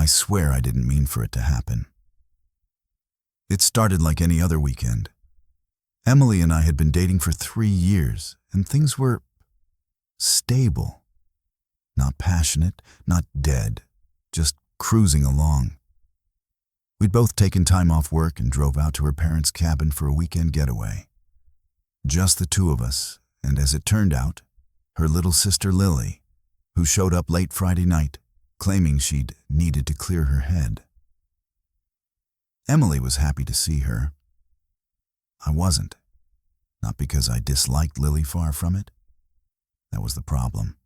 I swear I didn't mean for it to happen. It started like any other weekend. Emily and I had been dating for 3 years, and things were stable. Not passionate, not dead, just cruising along. We'd both taken time off work and drove out to her parents' cabin for a weekend getaway. Just the two of us, and as it turned out, her little sister Lily, who showed up late Friday night, claiming she'd needed to clear her head. Emily was happy to see her. I wasn't. Not because I disliked Lily, far from it. That was the problem.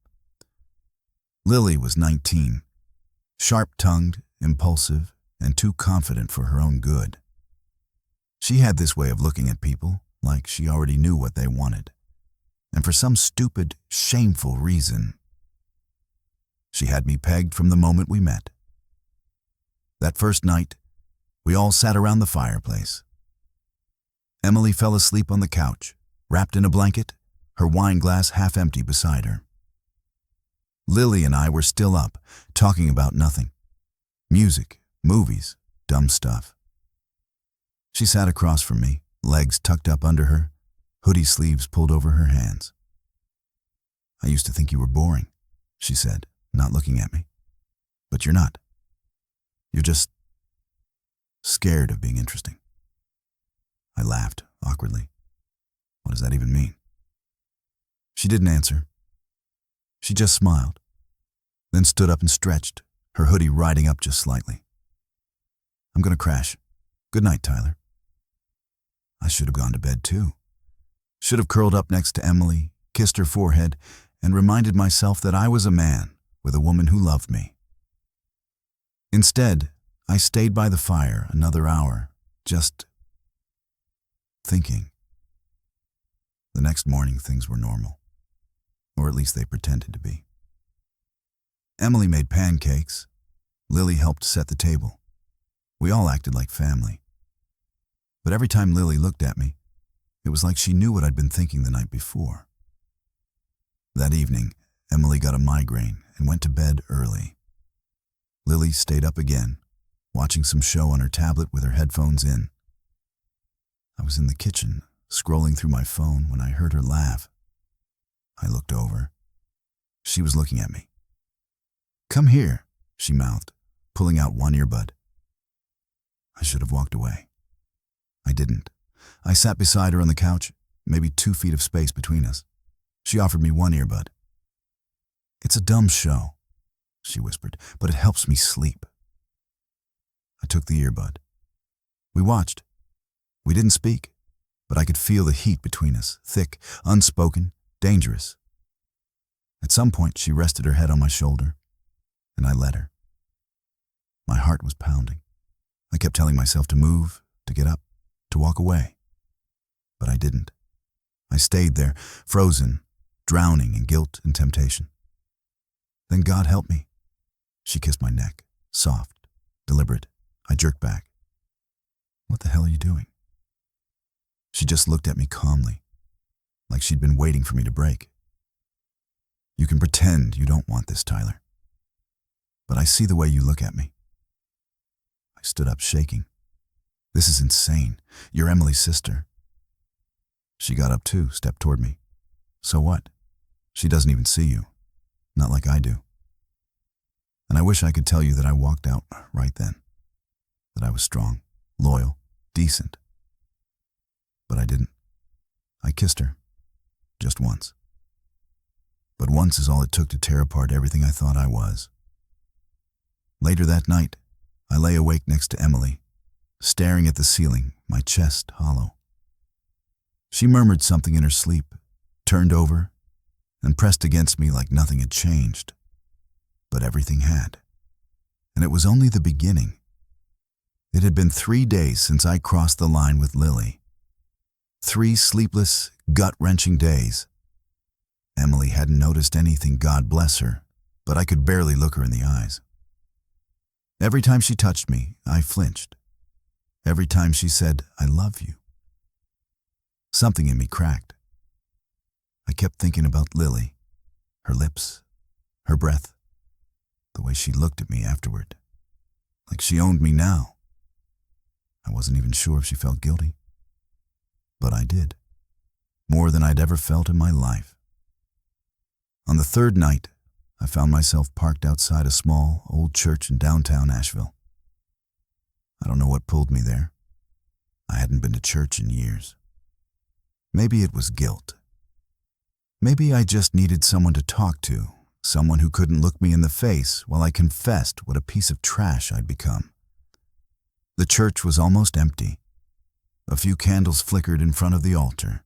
Lily was 19, sharp-tongued, impulsive, and too confident for her own good. She had this way of looking at people, like she already knew what they wanted. And for some stupid, shameful reason, she had me pegged from the moment we met. That first night, we all sat around the fireplace. Emily fell asleep on the couch, wrapped in a blanket, her wine glass half empty beside her. Lily and I were still up, talking about nothing. Music, movies, dumb stuff. She sat across from me, legs tucked up under her, hoodie sleeves pulled over her hands. "I used to think you were boring," she said, not looking at me. "But you're not. You're just scared of being interesting." I laughed, awkwardly. What does that even mean? She didn't answer. She just smiled, then stood up and stretched, her hoodie riding up just slightly. "I'm gonna crash. Good night, Tyler." I should have gone to bed too. Should have curled up next to Emily, kissed her forehead, and reminded myself that I was a man with a woman who loved me. Instead, I stayed by the fire another hour, just thinking. The next morning, things were normal. Or at least they pretended to be. Emily made pancakes. Lily helped set the table. We all acted like family. But every time Lily looked at me, it was like she knew what I'd been thinking the night before. That evening, Emily got a migraine and went to bed early. Lily stayed up again, watching some show on her tablet with her headphones in. I was in the kitchen, scrolling through my phone when I heard her laugh. I looked over. She was looking at me. "Come here," she mouthed, pulling out one earbud. I should have walked away. I didn't. I sat beside her on the couch, maybe 2 feet of space between us. She offered me one earbud. "It's a dumb show," she whispered, "but it helps me sleep." I took the earbud. We watched. We didn't speak, but I could feel the heat between us, thick, unspoken, dangerous. At some point, she rested her head on my shoulder, and I let her. My heart was pounding. I kept telling myself to move, to get up, to walk away. But I didn't. I stayed there, frozen, drowning in guilt and temptation. Then God helped me. She kissed my neck, soft, deliberate. I jerked back. "What the hell are you doing?" She just looked at me calmly, like she'd been waiting for me to break. "You can pretend you don't want this, Tyler. But I see the way you look at me." I stood up, shaking. "This is insane. You're Emily's sister." She got up too, stepped toward me. "So what? She doesn't even see you. Not like I do." And I wish I could tell you that I walked out right then. That I was strong, loyal, decent. But I didn't. I kissed her. Just once. But once is all it took to tear apart everything I thought I was. Later that night, I lay awake next to Emily, staring at the ceiling, my chest hollow. She murmured something in her sleep, turned over, and pressed against me like nothing had changed. But everything had. And it was only the beginning. It had been 3 days since I crossed the line with Lily. 3 sleepless, gut-wrenching days. Emily hadn't noticed anything, God bless her, but I could barely look her in the eyes. Every time she touched me, I flinched. Every time she said, "I love you," something in me cracked. I kept thinking about Lily, her lips, her breath, the way she looked at me afterward. like she owned me now. I wasn't even sure if she felt guilty. But I did. More than I'd ever felt in my life. On the third night, I found myself parked outside a small, old church in downtown Asheville. I don't know what pulled me there. I hadn't been to church in years. Maybe it was guilt. Maybe I just needed someone to talk to, someone who couldn't look me in the face while I confessed what a piece of trash I'd become. The church was almost empty. A few candles flickered in front of the altar.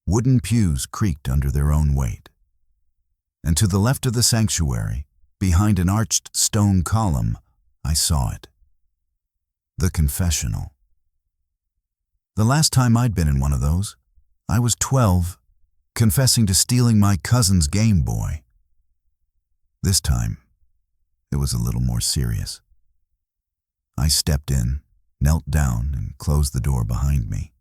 Wooden pews creaked under their own weight. And to the left of the sanctuary, behind an arched stone column, I saw it. The confessional. The last time I'd been in one of those, I was 12, confessing to stealing my cousin's Game Boy. This time, it was a little more serious. I stepped in, knelt down, and closed the door behind me.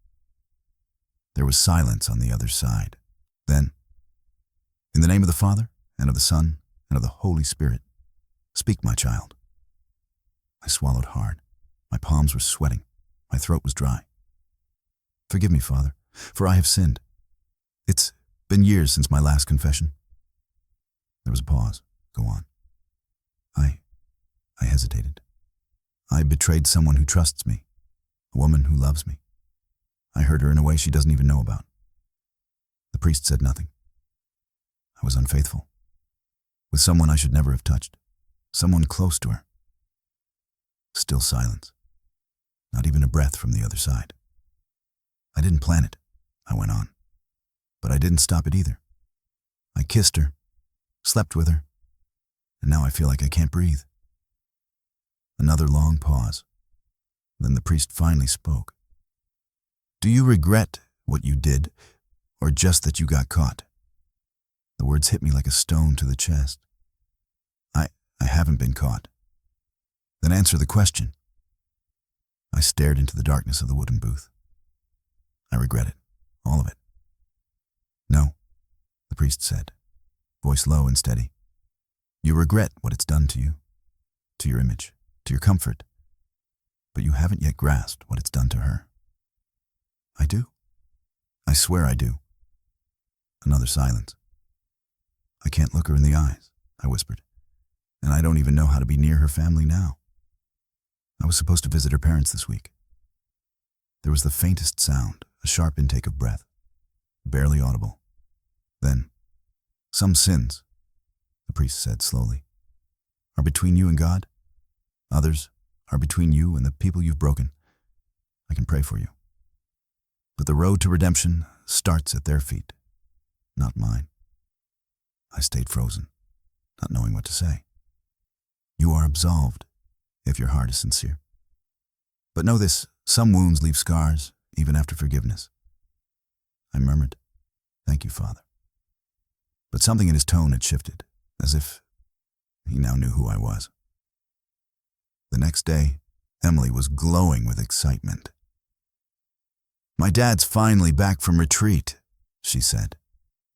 There was silence on the other side. Then, in the name of the Father, and of the Son, and of the Holy Spirit, speak, my child. I swallowed hard. My palms were sweating. My throat was dry. Forgive me, Father, for I have sinned. It's been years since my last confession. There was a pause. Go on. I hesitated. I betrayed someone who trusts me, a woman who loves me. I hurt her in a way she doesn't even know about. The priest said nothing. I was unfaithful. With someone I should never have touched. Someone close to her. Still silence. Not even a breath from the other side. I didn't plan it, I went on. But I didn't stop it either. I kissed her, slept with her, and now I feel like I can't breathe. Another long pause. Then the priest finally spoke. Do you regret what you did, or just that you got caught? The words hit me like a stone to the chest. I haven't been caught. Then answer the question. I stared into the darkness of the wooden booth. I regret it, all of it. No, the priest said, voice low and steady. You regret what it's done to you, to your image, to your comfort, but you haven't yet grasped what it's done to her. I do. I swear I do. Another silence. I can't look her in the eyes, I whispered, and I don't even know how to be near her family now. I was supposed to visit her parents this week. There was the faintest sound, a sharp intake of breath, barely audible. Then, some sins, the priest said slowly, are between you and God. Others are between you and the people you've broken. I can pray for you. But the road to redemption starts at their feet, not mine. I stayed frozen, not knowing what to say. You are absolved, if your heart is sincere. But know this, some wounds leave scars, even after forgiveness. I murmured, thank you, Father. But something in his tone had shifted, as if he now knew who I was. The next day, Emily was glowing with excitement. My dad's finally back from retreat, she said.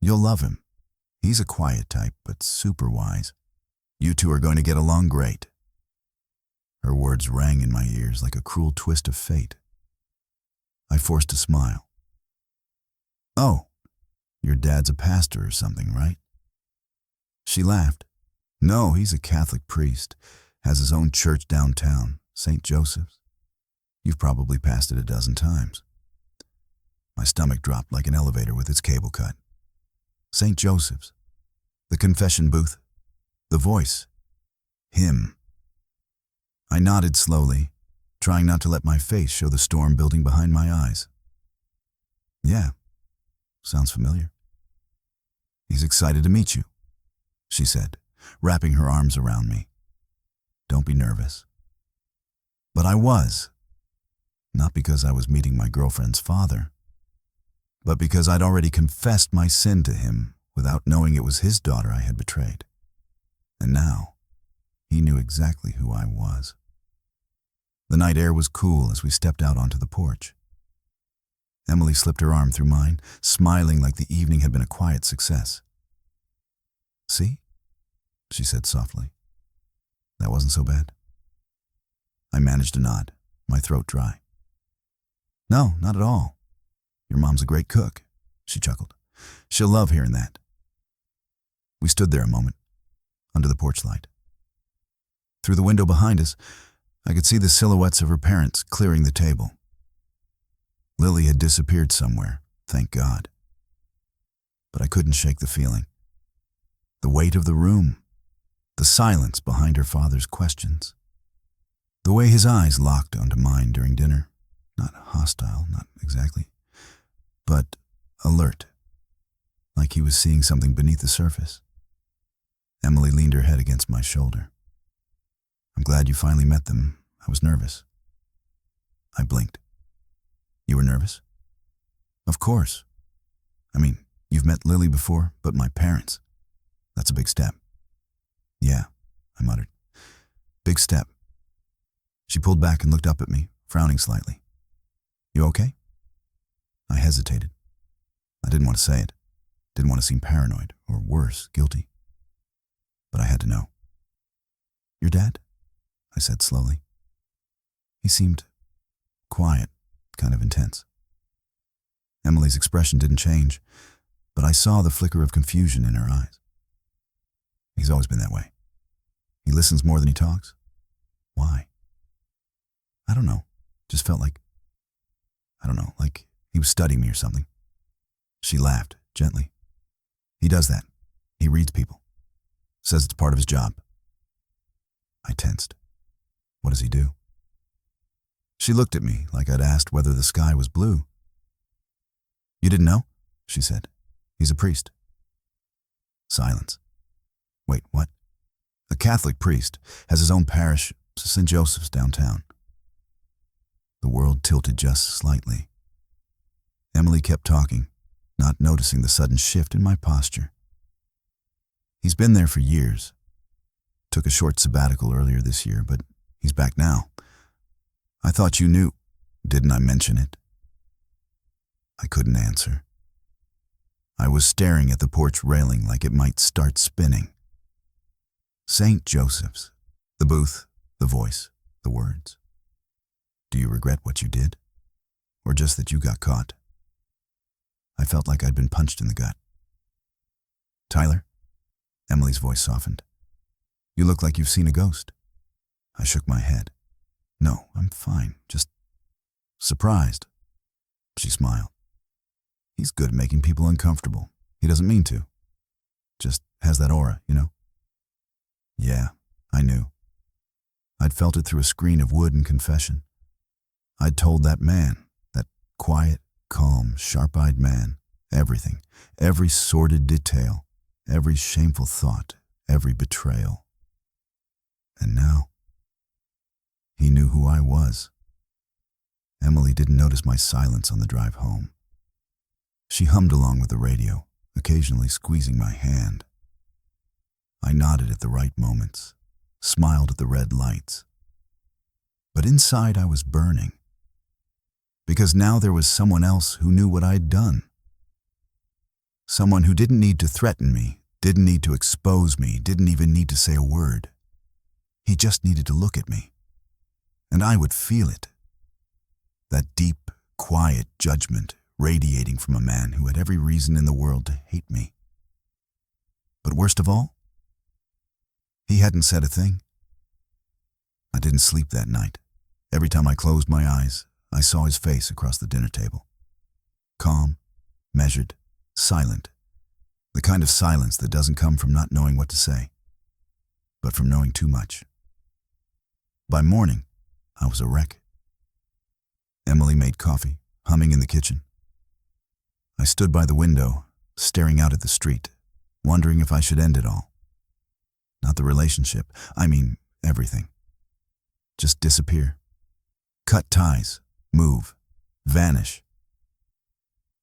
You'll love him. He's a quiet type, but super wise. You two are going to get along great. Her words rang in my ears like a cruel twist of fate. I forced a smile. Oh, your dad's a pastor or something, right? She laughed. No, he's a Catholic priest, has his own church downtown, St. Joseph's. You've probably passed it a dozen times. My stomach dropped like an elevator with its cable cut. St. Joseph's, the confession booth, the voice, him. I nodded slowly, trying not to let my face show the storm building behind my eyes. Yeah, sounds familiar. He's excited to meet you, she said, wrapping her arms around me. Don't be nervous. But I was. Not because I was meeting my girlfriend's father, but because I'd already confessed my sin to him without knowing it was his daughter I had betrayed. And now, he knew exactly who I was. The night air was cool as we stepped out onto the porch. Emily slipped her arm through mine, smiling like the evening had been a quiet success. See? She said softly. That wasn't so bad. I managed a nod, my throat dry. No, not at all. Your mom's a great cook, she chuckled. She'll love hearing that. We stood there a moment, under the porch light. Through the window behind us, I could see the silhouettes of her parents clearing the table. Lily had disappeared somewhere, thank God. But I couldn't shake the feeling. The weight of the room, the silence behind her father's questions, the way his eyes locked onto mine during dinner, not hostile, not exactly, but alert, like he was seeing something beneath the surface. Emily leaned her head against my shoulder. I'm glad you finally met them. I was nervous. I blinked. You were nervous? Of course. I mean, you've met Lily before, but my parents. That's a big step. Yeah, I muttered. Big step. She pulled back and looked up at me, frowning slightly. You okay? I hesitated. I didn't want to say it. Didn't want to seem paranoid, or worse, guilty. But I had to know. Your dad? I said slowly. He seemed quiet, kind of intense. Emily's expression didn't change, but I saw the flicker of confusion in her eyes. He's always been that way. He listens more than he talks. Why? I don't know. Just felt like, like he was studying me or something. She laughed, gently. He does that. He reads people. Says it's part of his job. I tensed. What does he do? She looked at me like I'd asked whether the sky was blue. You didn't know? She said. He's a priest. Silence. Wait, what? A Catholic priest has his own parish, St. Joseph's downtown. The world tilted just slightly. Emily kept talking, not noticing the sudden shift in my posture. He's been there for years. Took a short sabbatical earlier this year, but he's back now. I thought you knew. Didn't I mention it? I couldn't answer. I was staring at the porch railing like it might start spinning. St. Joseph's. The booth, the voice, the words. Do you regret what you did? Or just that you got caught? I felt like I'd been punched in the gut. Tyler? Emily's voice softened. You look like you've seen a ghost. I shook my head. No, I'm fine. Just surprised. She smiled. He's good at making people uncomfortable. He doesn't mean to. Just has that aura, you know? Yeah, I knew. I'd felt it through a screen of wood and confession. I'd told that man, that quiet, calm, sharp-eyed man, everything, every sordid detail, every shameful thought, every betrayal. And now, he knew who I was. Emily didn't notice my silence on the drive home. She hummed along with the radio, occasionally squeezing my hand. I nodded at the right moments, smiled at the red lights. But inside I was burning. Because now there was someone else who knew what I'd done. Someone who didn't need to threaten me, didn't need to expose me, didn't even need to say a word. He just needed to look at me. And I would feel it. That deep, quiet judgment radiating from a man who had every reason in the world to hate me. But worst of all, he hadn't said a thing. I didn't sleep that night. Every time I closed my eyes, I saw his face across the dinner table. Calm, measured, silent. The kind of silence that doesn't come from not knowing what to say, but from knowing too much. By morning, I was a wreck. Emily made coffee, humming in the kitchen. I stood by the window, staring out at the street, wondering if I should end it all. Not the relationship, I mean everything. Just disappear. Cut ties, move, vanish.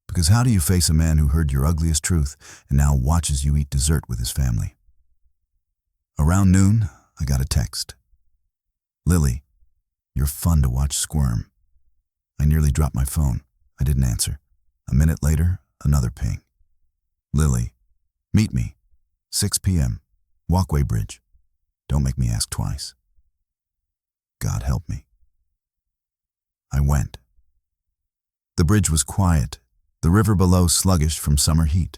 Because how do you face a man who heard your ugliest truth and now watches you eat dessert with his family? Around noon, I got a text. Lily, you're fun to watch squirm. I nearly dropped my phone. I didn't answer. A minute later, another ping. Lily, meet me, 6 p.m., Walkway Bridge. Don't make me ask twice. God help me. I went. The bridge was quiet, the river below sluggish from summer heat.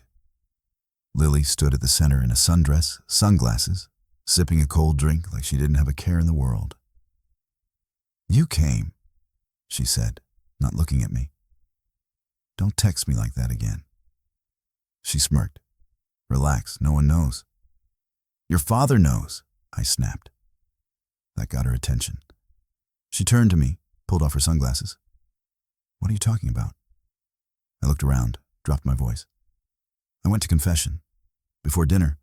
Lily stood at the center in a sundress, sunglasses, sipping a cold drink like she didn't have a care in the world. "You came," she said, not looking at me. "Don't text me like that again." She smirked. "Relax, no one knows." "Your father knows," I snapped. That got her attention. She turned to me, pulled off her sunglasses. "What are you talking about?" I looked around, dropped my voice. "I went to confession. Before dinner,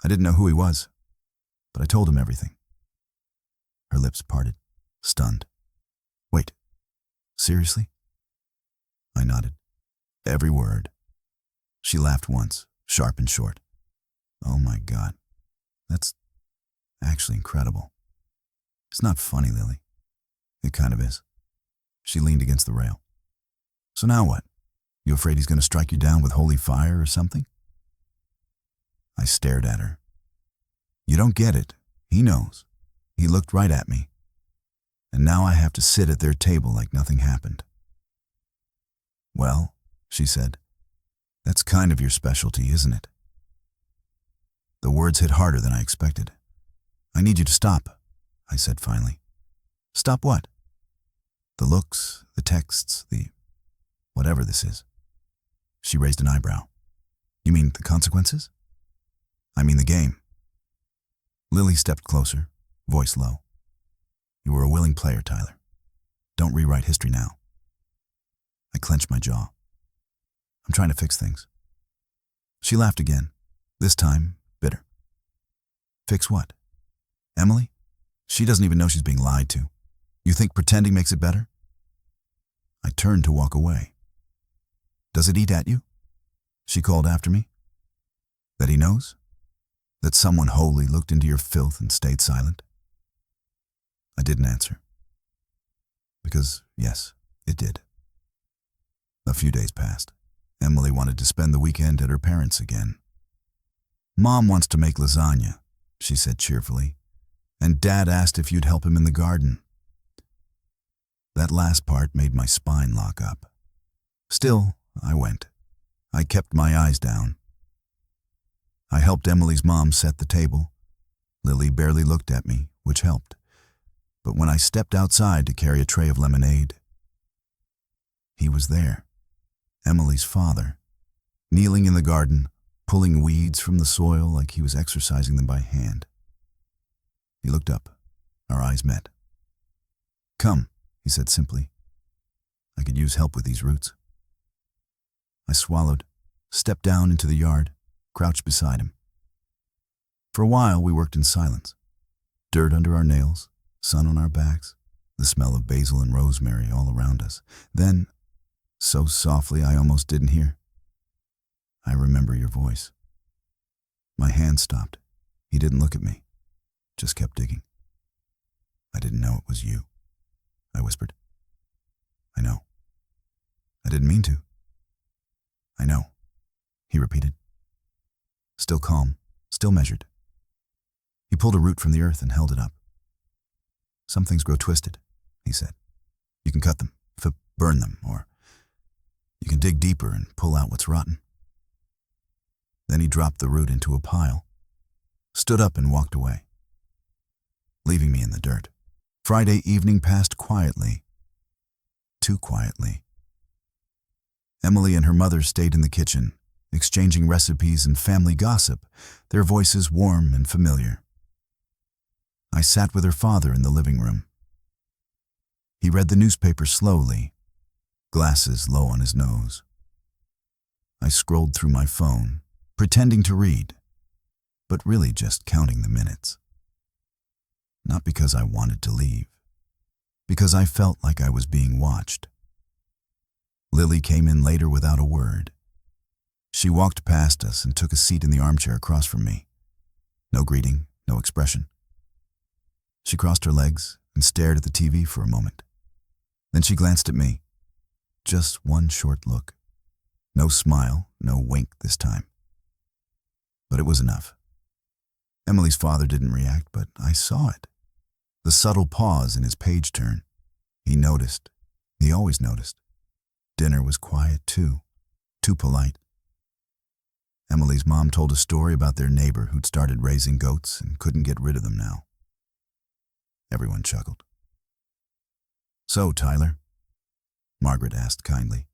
I didn't know who he was, but I told him everything." Her lips parted, stunned. "Wait, seriously?" I nodded. Every word. She laughed once, sharp and short. "Oh my God, that's actually incredible." "It's not funny, Lily." "It kind of is." She leaned against the rail. "So now what? You afraid he's going to strike you down with holy fire or something?" I stared at her. "You don't get it. He knows. He looked right at me. And now I have to sit at their table like nothing happened." "Well," she said, "that's kind of your specialty, isn't it?" The words hit harder than I expected. "I need you to stop," I said finally. "Stop what?" "The looks, the texts, the whatever this is." She raised an eyebrow. "You mean the consequences?" "I mean the game." Lily stepped closer, voice low. "You were a willing player, Tyler. Don't rewrite history now." I clenched my jaw. "I'm trying to fix things." She laughed again, this time bitter. "Fix what? Emily? She doesn't even know she's being lied to. You think pretending makes it better?" I turned to walk away. "Does it eat at you?" she called after me. "That he knows? That someone holy looked into your filth and stayed silent?" I didn't answer. Because, yes, it did. A few days passed. Emily wanted to spend the weekend at her parents' again. "Mom wants to make lasagna," she said cheerfully, "and Dad asked if you'd help him in the garden." That last part made my spine lock up. Still, I went. I kept my eyes down. I helped Emily's mom set the table. Lily barely looked at me, which helped. But when I stepped outside to carry a tray of lemonade, he was there, Emily's father, kneeling in the garden, pulling weeds from the soil like he was exercising them by hand. He looked up. Our eyes met. "Come," he said simply. "I could use help with these roots." I swallowed, stepped down into the yard, crouched beside him. For a while, we worked in silence. Dirt under our nails, sun on our backs, the smell of basil and rosemary all around us. Then, so softly I almost didn't hear, "I remember your voice." My hand stopped. He didn't look at me, just kept digging. "I didn't know it was you," I whispered. "I know. I didn't mean to." "I know," he repeated. Still calm, still measured. He pulled a root from the earth and held it up. "Some things grow twisted," he said. "You can cut them, burn them, or you can dig deeper and pull out what's rotten." Then he dropped the root into a pile, stood up and walked away, leaving me in the dirt. Friday evening passed quietly. Too quietly. Emily and her mother stayed in the kitchen, exchanging recipes and family gossip, their voices warm and familiar. I sat with her father in the living room. He read the newspaper slowly, glasses low on his nose. I scrolled through my phone, pretending to read, but really just counting the minutes. Not because I wanted to leave, because I felt like I was being watched. Lily came in later without a word. She walked past us and took a seat in the armchair across from me. No greeting, no expression. She crossed her legs and stared at the TV for a moment. Then she glanced at me. Just one short look. No smile, no wink this time. But it was enough. Emily's father didn't react, but I saw it. The subtle pause in his page turn. He noticed. He always noticed. Dinner was quiet too. Too polite. Emily's mom told a story about their neighbor who'd started raising goats and couldn't get rid of them now. Everyone chuckled. "So, Tyler," Margaret asked kindly,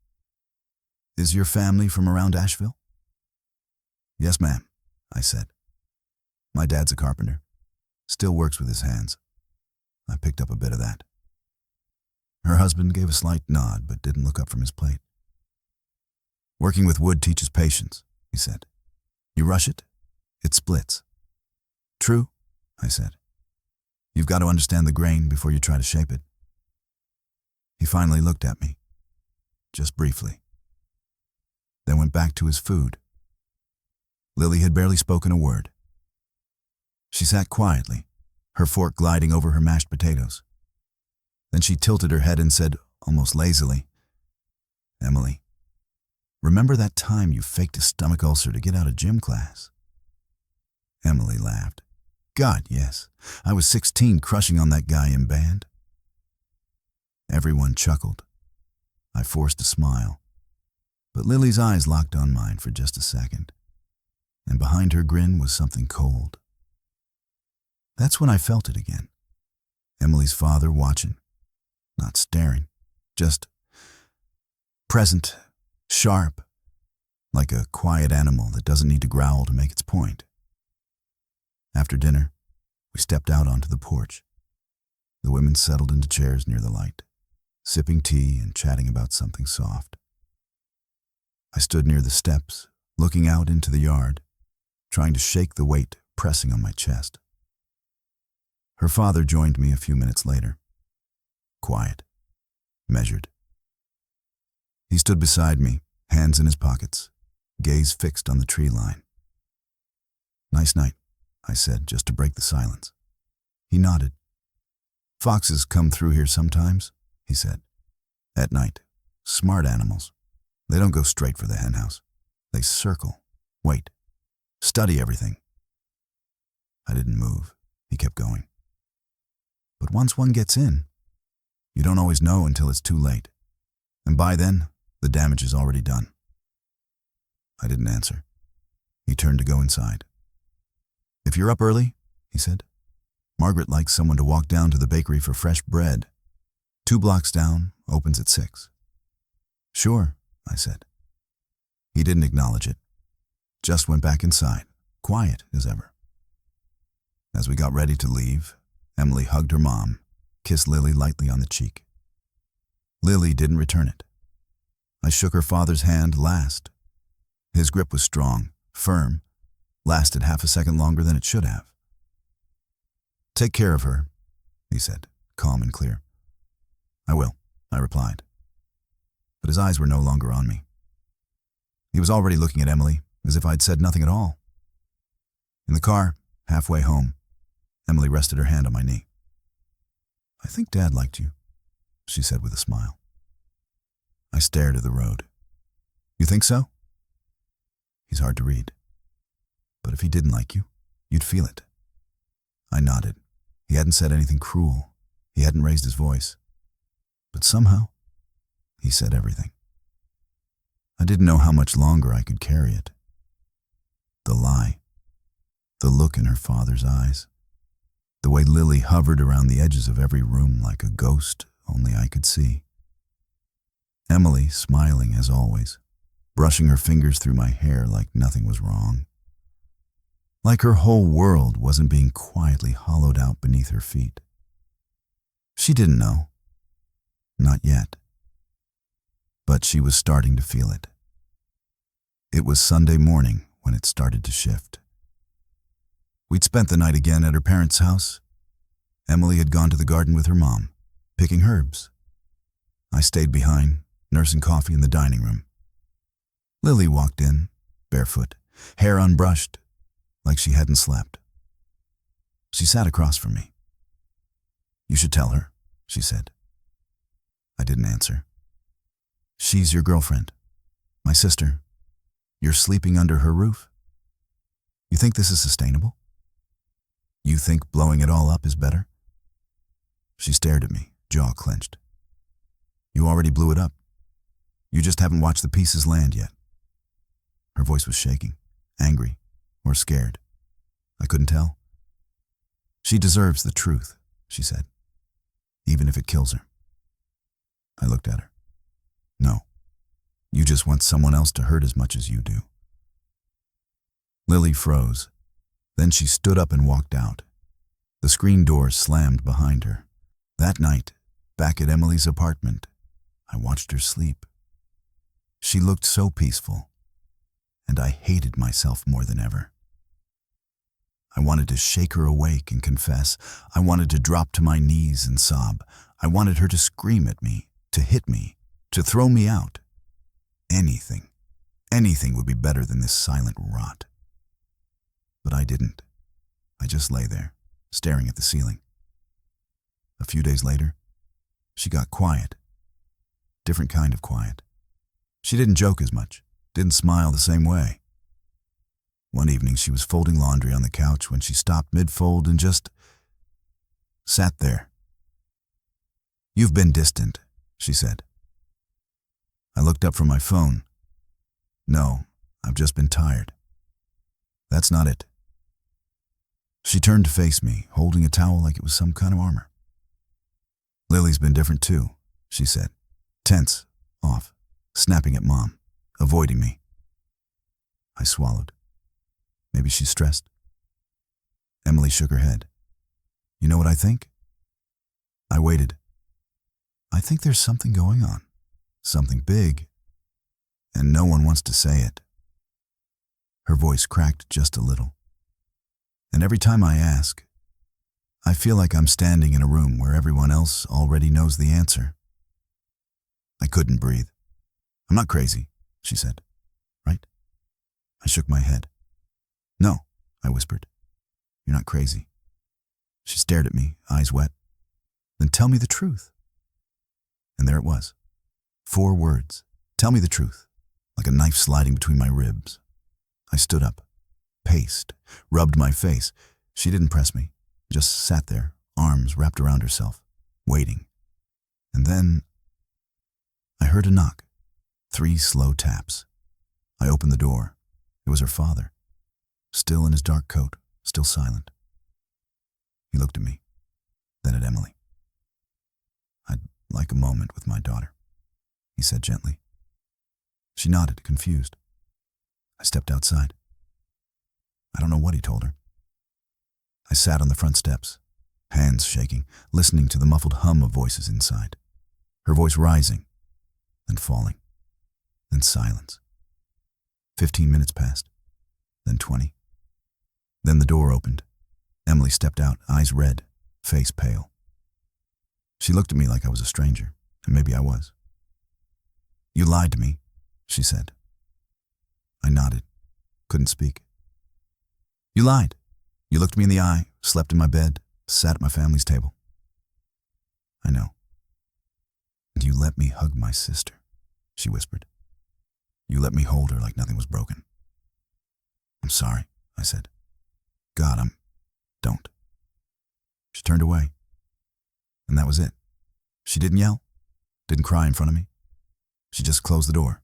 "is your family from around Asheville?" "Yes, ma'am," I said. "My dad's a carpenter. Still works with his hands. I picked up a bit of that." Her husband gave a slight nod but didn't look up from his plate. "Working with wood teaches patience," he said. "You rush it, it splits." "True," I said. "You've got to understand the grain before you try to shape it." He finally looked at me, just briefly, then went back to his food. Lily had barely spoken a word. She sat quietly, her fork gliding over her mashed potatoes. Then she tilted her head and said, almost lazily, "Emily, remember that time you faked a stomach ulcer to get out of gym class?" Emily laughed. "God, yes. I was 16 crushing on that guy in band." Everyone chuckled. I forced a smile, but Lily's eyes locked on mine for just a second, and behind her grin was something cold. That's when I felt it again. Emily's father watching, not staring, just present, sharp, like a quiet animal that doesn't need to growl to make its point. After dinner, we stepped out onto the porch. The women settled into chairs near the light, sipping tea and chatting about something soft. I stood near the steps, looking out into the yard, trying to shake the weight pressing on my chest. Her father joined me a few minutes later. Quiet, measured. He stood beside me, hands in his pockets, gaze fixed on the tree line. "Nice night," I said, just to break the silence. He nodded. "Foxes come through here sometimes," he said. "At night. Smart animals. They don't go straight for the henhouse. They circle, wait, study everything." I didn't move. He kept going. "But once one gets in, you don't always know until it's too late. And by then, the damage is already done." I didn't answer. He turned to go inside. "If you're up early," he said, "Margaret likes someone to walk down to the bakery for fresh bread. 2 blocks down, opens at 6. "Sure," I said. He didn't acknowledge it, just went back inside, quiet as ever. As we got ready to leave, Emily hugged her mom, kissed Lily lightly on the cheek. Lily didn't return it. I shook her father's hand last. His grip was strong, firm, lasted half a second longer than it should have. "Take care of her," he said, calm and clear. "I will," I replied. But his eyes were no longer on me. He was already looking at Emily, as if I'd said nothing at all. In the car, halfway home, Emily rested her hand on my knee. "I think Dad liked you," she said with a smile. I stared at the road. "You think so?" He's hard to read. "But if he didn't like you, you'd feel it." I nodded. He hadn't said anything cruel. He hadn't raised his voice. But somehow, he said everything. I didn't know how much longer I could carry it. The lie. The look in her father's eyes. The way Lily hovered around the edges of every room like a ghost only I could see. Emily smiling as always, brushing her fingers through my hair like nothing was wrong. Like her whole world wasn't being quietly hollowed out beneath her feet. She didn't know. Not yet. But she was starting to feel it. It was Sunday morning when it started to shift. We'd spent the night again at her parents' house. Emily had gone to the garden with her mom, picking herbs. I stayed behind, nursing coffee in the dining room. Lily walked in, barefoot, hair unbrushed, like she hadn't slept. She sat across from me. "You should tell her," she said. I didn't answer. "She's your girlfriend, my sister. You're sleeping under her roof? You think this is sustainable? You think blowing it all up is better?" She stared at me, jaw clenched. You already blew it up. You just haven't watched the pieces land yet. Her voice was shaking, angry, or scared. I couldn't tell. She deserves the truth, she said, even if it kills her. I looked at her. No, you just want someone else to hurt as much as you do. Lily froze. Then she stood up and walked out. The screen door slammed behind her. That night, back at Emily's apartment, I watched her sleep. She looked so peaceful, and I hated myself more than ever. I wanted to shake her awake and confess. I wanted to drop to my knees and sob. I wanted her to scream at me, to hit me, to throw me out. Anything would be better than this silent rot. But I didn't. I just lay there, staring at the ceiling. A few days later, she got quiet. Different kind of quiet. She didn't joke as much, didn't smile the same way. One evening she was folding laundry on the couch when she stopped mid-fold and just sat there. You've been distant, she said. I looked up from my phone. No, I've just been tired. That's not it. She turned to face me, holding a towel like it was some kind of armor. Lily's been different too, she said, tense, off, snapping at Mom, avoiding me. I swallowed. Maybe she's stressed. Emily shook her head. You know what I think? I waited. I think there's something going on, something big, and no one wants to say it. Her voice cracked just a little. And every time I ask, I feel like I'm standing in a room where everyone else already knows the answer. I couldn't breathe. I'm not crazy, she said. Right? I shook my head. No, I whispered. You're not crazy. She stared at me, eyes wet. Then tell me the truth. And there it was. 4 words. Tell me the truth, like a knife sliding between my ribs. I stood up, paced, rubbed my face. She didn't press me, just sat there, arms wrapped around herself, waiting. And then I heard a knock, 3 slow taps. I opened the door. It was her father, still in his dark coat, still silent. He looked at me, then at Emily. I'd like a moment with my daughter, he said gently. She nodded, confused. I stepped outside. I don't know what he told her. I sat on the front steps, hands shaking, listening to the muffled hum of voices inside. Her voice rising, then falling, then silence. 15 minutes passed, then 20. Then the door opened. Emily stepped out, eyes red, face pale. She looked at me like I was a stranger, and maybe I was. You lied to me, she said. I nodded, couldn't speak. You lied. You looked me in the eye, slept in my bed, sat at my family's table. I know. And you let me hug my sister, she whispered. You let me hold her like nothing was broken. I'm sorry, I said. God, don't. She turned away. And that was it. She didn't yell, didn't cry in front of me. She just closed the door,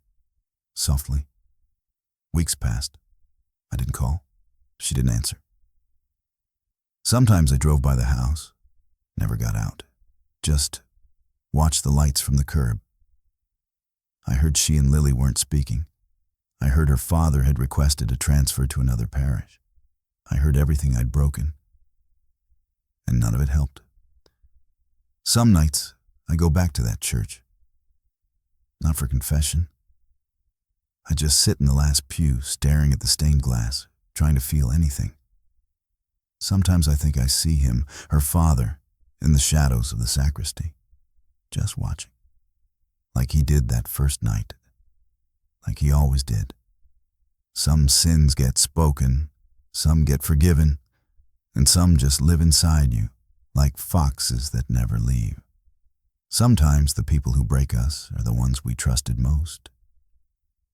softly. Weeks passed. I didn't call. She didn't answer. Sometimes I drove by the house, never got out, just watched the lights from the curb. I heard she and Lily weren't speaking. I heard her father had requested a transfer to another parish. I heard everything I'd broken, and none of it helped. Some nights, I go back to that church. Not for confession. I just sit in the last pew, staring at the stained glass, trying to feel anything. Sometimes I think I see him, her father, in the shadows of the sacristy, just watching. Like he did that first night. Like he always did. Some sins get spoken, some get forgiven, and some just live inside you, like foxes that never leave. Sometimes the people who break us are the ones we trusted most.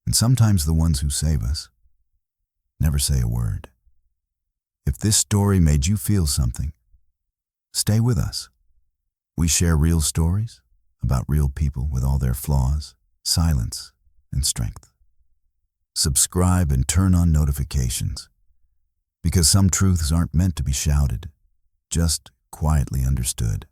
And sometimes the ones who save us never say a word. If this story made you feel something, stay with us. We share real stories about real people with all their flaws, silence, and strength. Subscribe and turn on notifications, because some truths aren't meant to be shouted, just quietly understood.